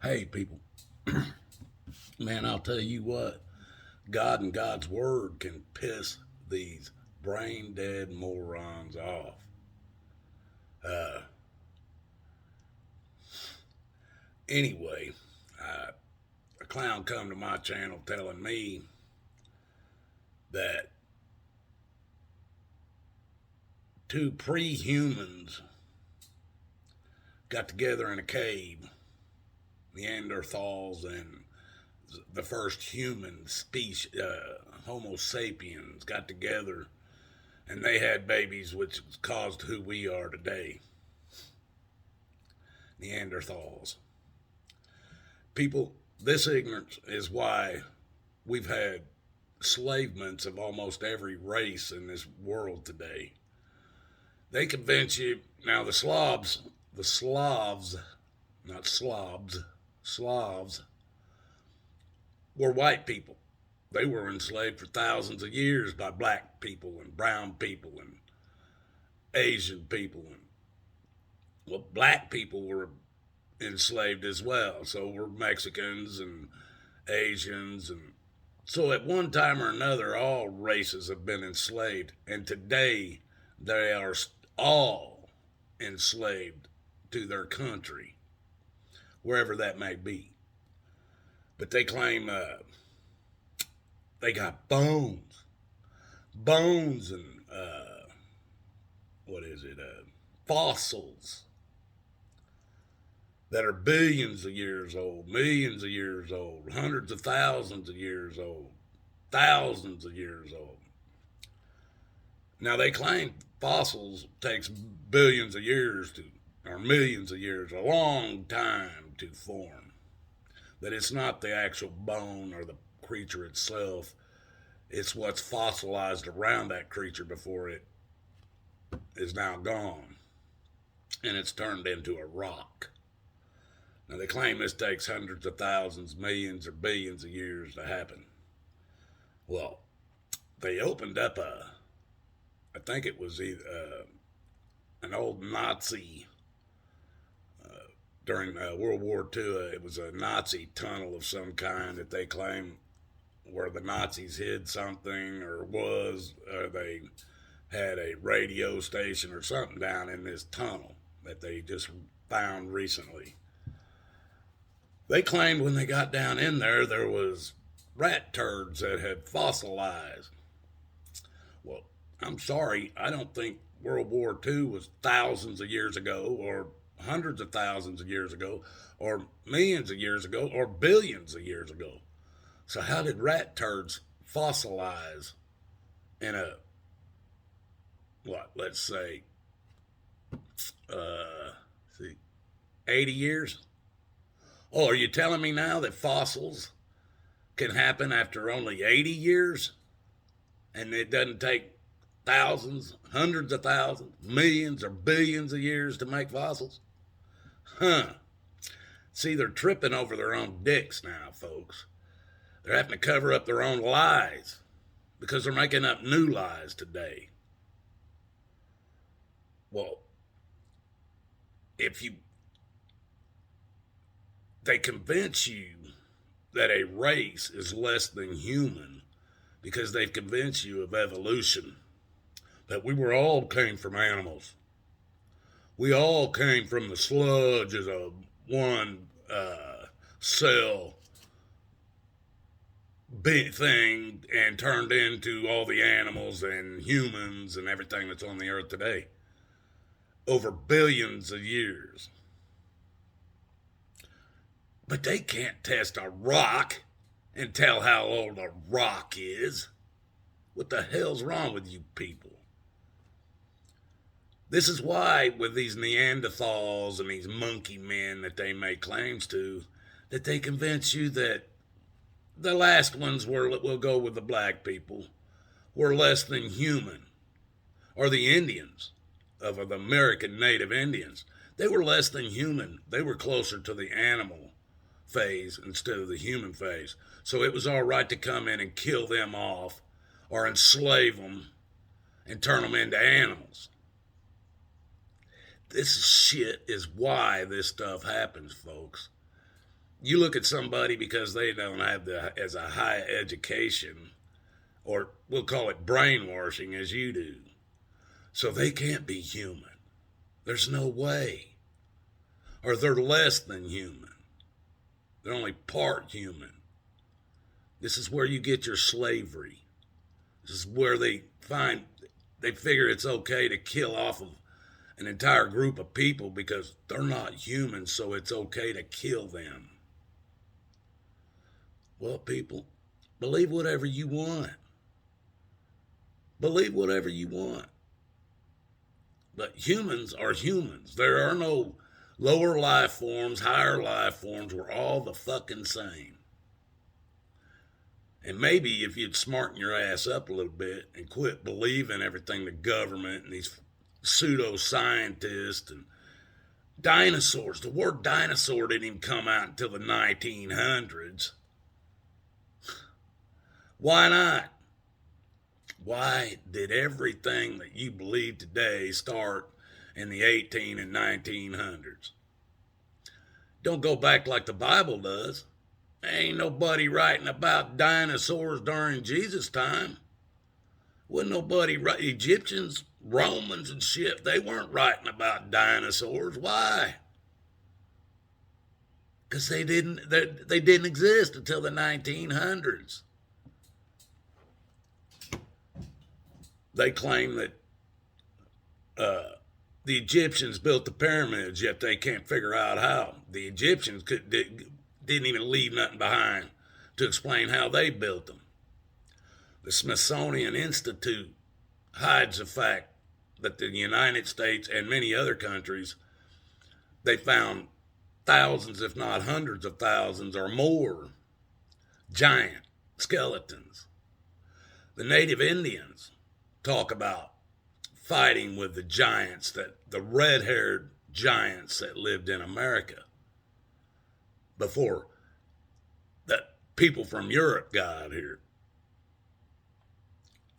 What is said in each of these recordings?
Hey, people, man, I'll tell you what, God and God's Word can piss these brain dead morons off. Uh, anyway, a clown come to my channel telling me that two pre humans got together in a cave, Neanderthals and the first human species, Homo sapiens, got together and they had babies, which caused who we are today. Neanderthals. People, this ignorance is why we've had enslavements of almost every race in this world today. They convince you, now the Slavs, not slobs, Slavs, were white people. They were enslaved for thousands of years by black people and brown people and Asian people. And, well, black people were enslaved as well. So were Mexicans and Asians. And so at one time or another, all races have been enslaved. And today, they are all enslaved to their country, wherever that may be. But they claim they got bones and what is it? Fossils that are billions of years old, millions of years old, hundreds of thousands of years old, thousands of years old. Now they claim fossils takes billions of years to, or millions of years, a long time to form. That it's not the actual bone or the creature itself, it's what's fossilized around that creature before it is now gone and it's turned into a rock. Now they claim this takes hundreds of thousands, millions, or billions of years to happen. Well, they opened up I think it was an old Nazi during World War II. It was a Nazi tunnel of some kind that they claim where the Nazis hid something or they had a radio station or something down in this tunnel that they just found recently. They claimed when they got down in there was rat turds that had fossilized. Well, I'm sorry, I don't think World War II was thousands of years ago or hundreds of thousands of years ago or millions of years ago or billions of years ago. So how did rat turds fossilize in let's say, see, 80 years? Oh, are you telling me now that fossils can happen after only 80 years? And it doesn't take thousands, hundreds of thousands, millions, or billions of years to make fossils? Huh. See, they're tripping over their own dicks now, folks. They're having to cover up their own lies because they're making up new lies today. Well, if you they convince you that a race is less than human because they've convinced you of evolution, that we were all came from animals. We all came from the sludge as a one cell big thing and turned into all the animals and humans and everything that's on the earth today over billions of years. But they can't test a rock and tell how old a rock is. What the hell's wrong with you people? This is why with these Neanderthals and these monkey men that they make claims to, that they convince you that the last ones we'll go with the black people, were less than human. Or the Indians, of the American native Indians. They were less than human. They were closer to the animal phase instead of the human phase. So it was all right to come in and kill them off or enslave them and turn them into animals. This shit is why this stuff happens, folks. You look at somebody because they don't have as a high education, or we'll call it brainwashing, as you do. So they can't be human. There's no way. Or they're less than human. They're only part human. This is where you get your slavery. This is where they figure it's okay to kill off of an entire group of people because they're not human, so it's okay to kill them. Well, people, believe whatever you want. Believe whatever you want. But humans are humans. There are no lower life forms, higher life forms. We're all the fucking same. And maybe if you'd smarten your ass up a little bit and quit believing everything the government and these pseudoscientists and dinosaurs. The word dinosaur didn't even come out until the 1900s. Why not? Why did everything that you believe today start in the 18 and 1900s? Don't go back like the Bible does. Ain't nobody writing about dinosaurs during Jesus' time. Wasn't nobody Egyptians, Romans and shit, they weren't writing about dinosaurs. Why? Because they didn't exist until the 1900s. They claim that the Egyptians built the pyramids, yet they can't figure out how. The Egyptians didn't even leave nothing behind to explain how they built them. The Smithsonian Institute hides the fact that the United States and many other countries, they found thousands, if not hundreds of thousands or more, giant skeletons. The native Indians talk about fighting with the giants, the red-haired giants that lived in America before that people from Europe got here.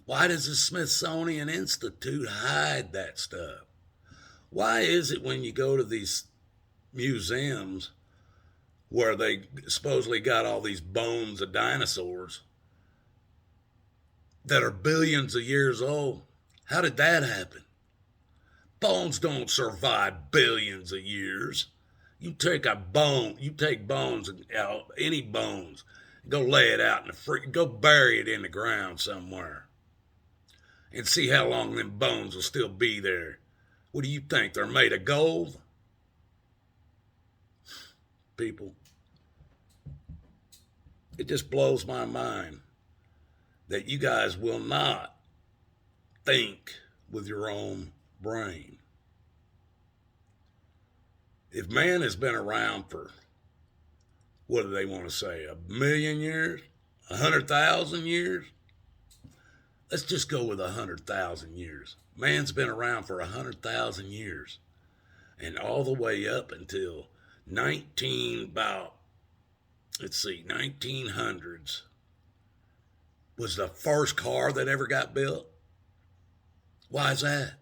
Why does the Smithsonian Institute hide that stuff? Why is it when you go to these museums where they supposedly got all these bones of dinosaurs that are billions of years old? How did that happen? Bones don't survive billions of years. You take bones, any bones, go lay it out in go bury it in the ground somewhere and see how long them bones will still be there. What do you think? They're made of gold? People, it just blows my mind that you guys will not think with your own brain. If man has been around for, what do they want to say, 1,000,000 years? 100,000 years? Let's just go with 100,000 years. Man's been around for 100,000 years. And all the way up until 1900s was the first car that ever got built. Why is that?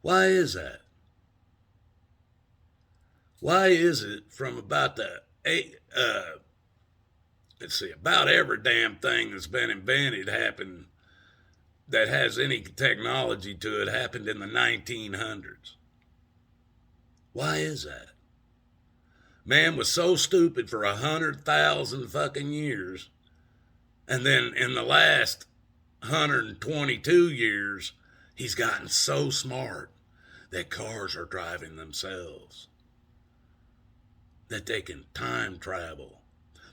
Why is that? Why is it from about about every damn thing that's been invented happened, that has any technology to it, happened in the 1900s? Why is that? Man was so stupid for 100,000 fucking years, and then in the last 122 years, he's gotten so smart that cars are driving themselves, that they can time travel,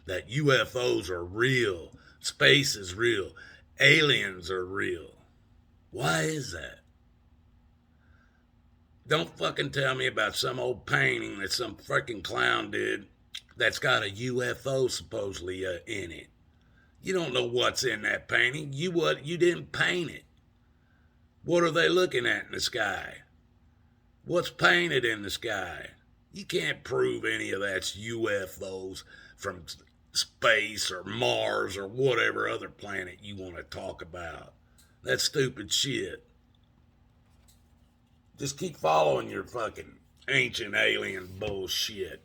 that UFOs are real, space is real, aliens are real. Why is that? Don't fucking tell me about some old painting that some freaking clown did that's got a UFO supposedly in it. You don't know what's in that painting. You didn't paint it. What are they looking at in the sky? What's painted in the sky? You can't prove any of that's UFOs from space or Mars or whatever other planet you want to talk about. That's stupid shit. Just keep following your fucking ancient alien bullshit.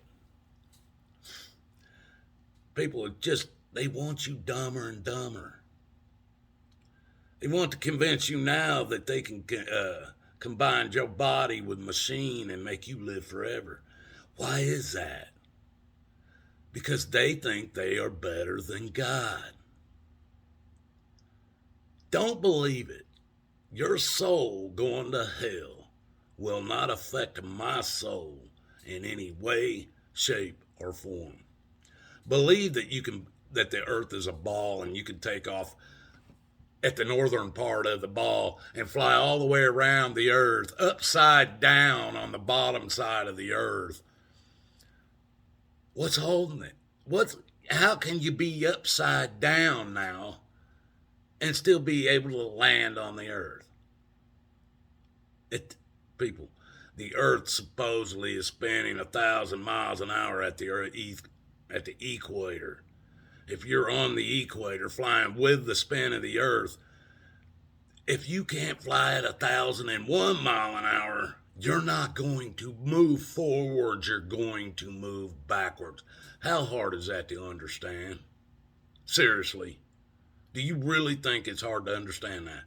People are just, they want you dumber and dumber. They want to convince you now that they can combine your body with machine and make you live forever. Why is that? Because they think they are better than God. Don't believe it. Your soul going to hell will not affect my soul in any way, shape, or form. Believe that that the earth is a ball and you can take off at the northern part of the ball and fly all the way around the earth, upside down on the bottom side of the earth. What's holding it? How can you be upside down now and still be able to land on the earth? People, the earth supposedly is spinning 1,000 miles an hour at the equator. If you're on the equator flying with the spin of the earth, if you can't fly at 1,001 mile an hour, you're not going to move forward, you're going to move backwards. How hard is that to understand? Seriously. Do you really think it's hard to understand that?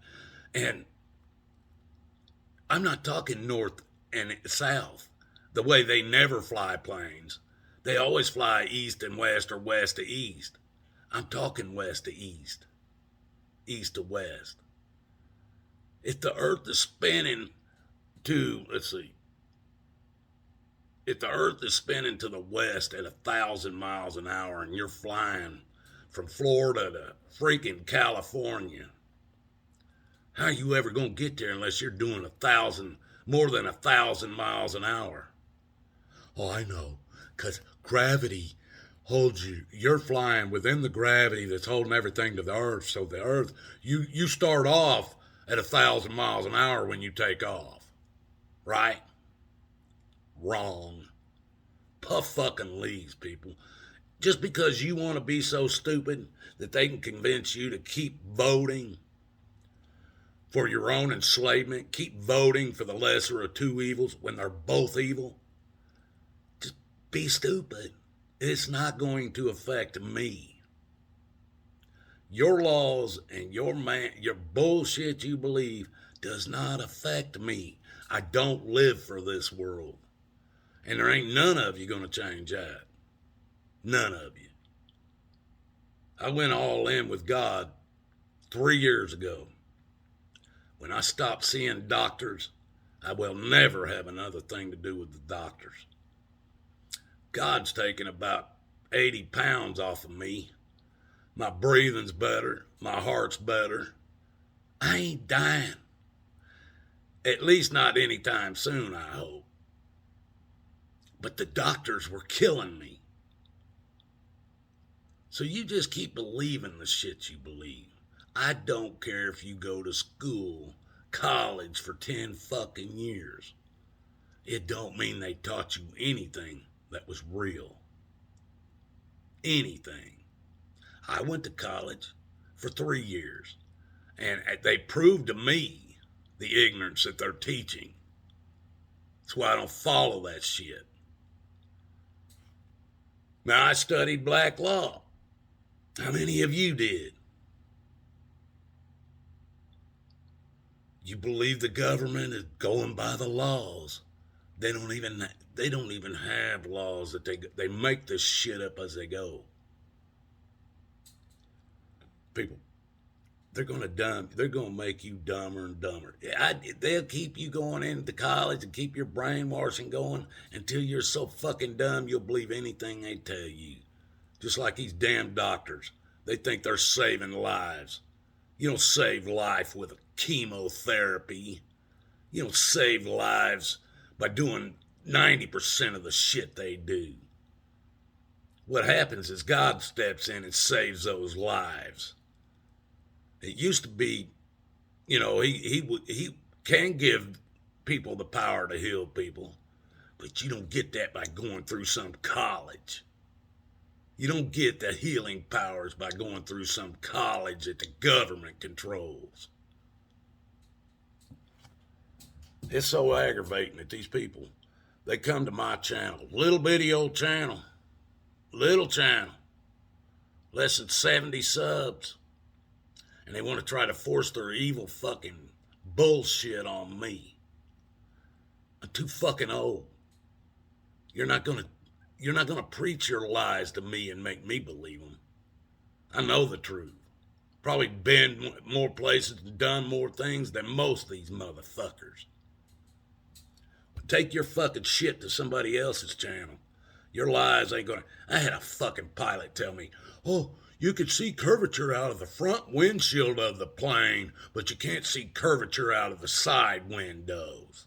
And I'm not talking north and south, the way they never fly planes. They always fly east and west or west to east. I'm talking west to east, east to west. If the earth is spinning if the earth is spinning to the west at 1,000 miles an hour and you're flying from Florida to freaking California, how are you ever going to get there unless you're doing more than 1,000 miles an hour? Oh, I know, because gravity holds you. You're flying within the gravity that's holding everything to the earth. So the earth, you start off at 1,000 miles an hour when you take off, right? Wrong. Puff fucking leaves, people. Just because you want to be so stupid that they can convince you to keep voting for your own enslavement, keep voting for the lesser of two evils when they're both evil. Just be stupid. It's not going to affect me. Your laws and your bullshit you believe does not affect me. I don't live for this world. And there ain't none of you going to change that. None of you. I went all in with God 3 years ago. When I stopped seeing doctors, I will never have another thing to do with the doctors. God's taken about 80 pounds off of me. My breathing's better. My heart's better. I ain't dying. At least not anytime soon, I hope. But the doctors were killing me. So you just keep believing the shit you believe. I don't care if you go to school, college for 10 fucking years. It don't mean they taught you anything that was real. Anything. I went to college for 3 years, and they proved to me the ignorance that they're teaching. That's why I don't follow that shit. Now, I studied black law. How many of you did? You believe the government is going by the laws. They don't even have laws that they make this shit up as they go. People, they're gonna make you dumber and dumber. They'll keep you going into college and keep your brainwashing going until you're so fucking dumb you'll believe anything they tell you. Just like these damn doctors. They think they're saving lives. You don't save life with chemotherapy. You don't save lives by doing 90% of the shit they do. What happens is God steps in and saves those lives. It used to be, he can give people the power to heal people, but you don't get that by going through some college. You don't get the healing powers by going through some college that the government controls. It's so aggravating that these people, they come to my channel, little bitty old channel, little channel, less than 70 subs, and they want to try to force their evil fucking bullshit on me. I'm too fucking old. You're not gonna preach your lies to me and make me believe them. I know the truth. Probably been more places and done more things than most of these motherfuckers. Take your fucking shit to somebody else's channel. Your lies ain't gonna... I had a fucking pilot tell me, oh, you could see curvature out of the front windshield of the plane, but you can't see curvature out of the side windows.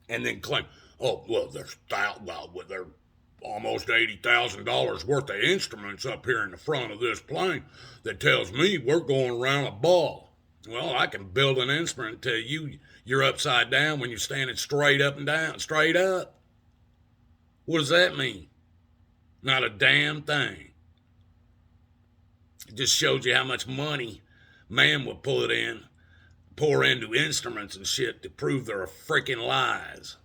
And then claim, oh, well, there's almost $80,000 worth of instruments up here in the front of this plane that tells me we're going around a ball. Well, I can build an instrument and tell you you're upside down when you're standing straight up and down, straight up. What does that mean? Not a damn thing. It just shows you how much money man will pour into instruments and shit to prove they're freaking lies.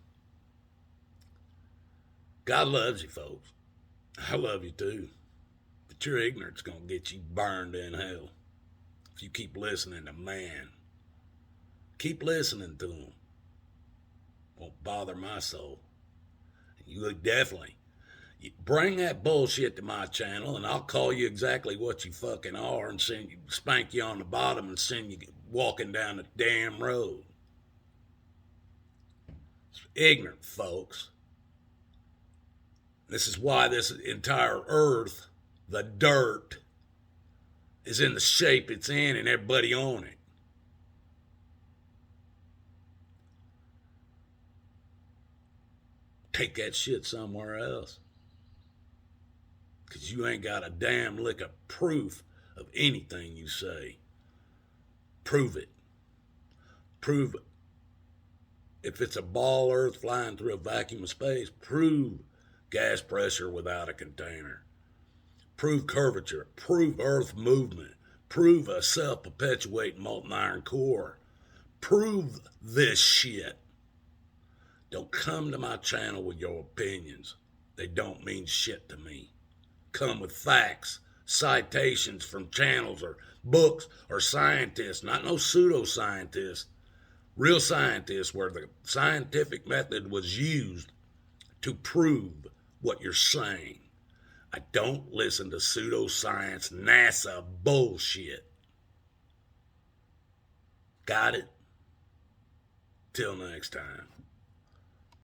God loves you, folks. I love you too. But your ignorance gonna get you burned in hell if you keep listening to man. Keep listening to him. Won't bother my soul. You definitely bring that bullshit to my channel, and I'll call you exactly what you fucking are and spank you on the bottom and send you walking down the damn road. It's ignorant, folks. This is why this entire earth, the dirt, is in the shape it's in and everybody on it. Take that shit somewhere else. Because you ain't got a damn lick of proof of anything you say. Prove it. Prove it. If it's a ball earth flying through a vacuum of space, prove gas pressure without a container. Prove curvature. Prove earth movement. Prove a self-perpetuating molten iron core. Prove this shit. Don't come to my channel with your opinions. They don't mean shit to me. Come with facts, citations from channels or books or scientists, not no pseudoscientists, real scientists where the scientific method was used to prove what you're saying. I don't listen to pseudoscience, NASA bullshit. Got it? Till next time.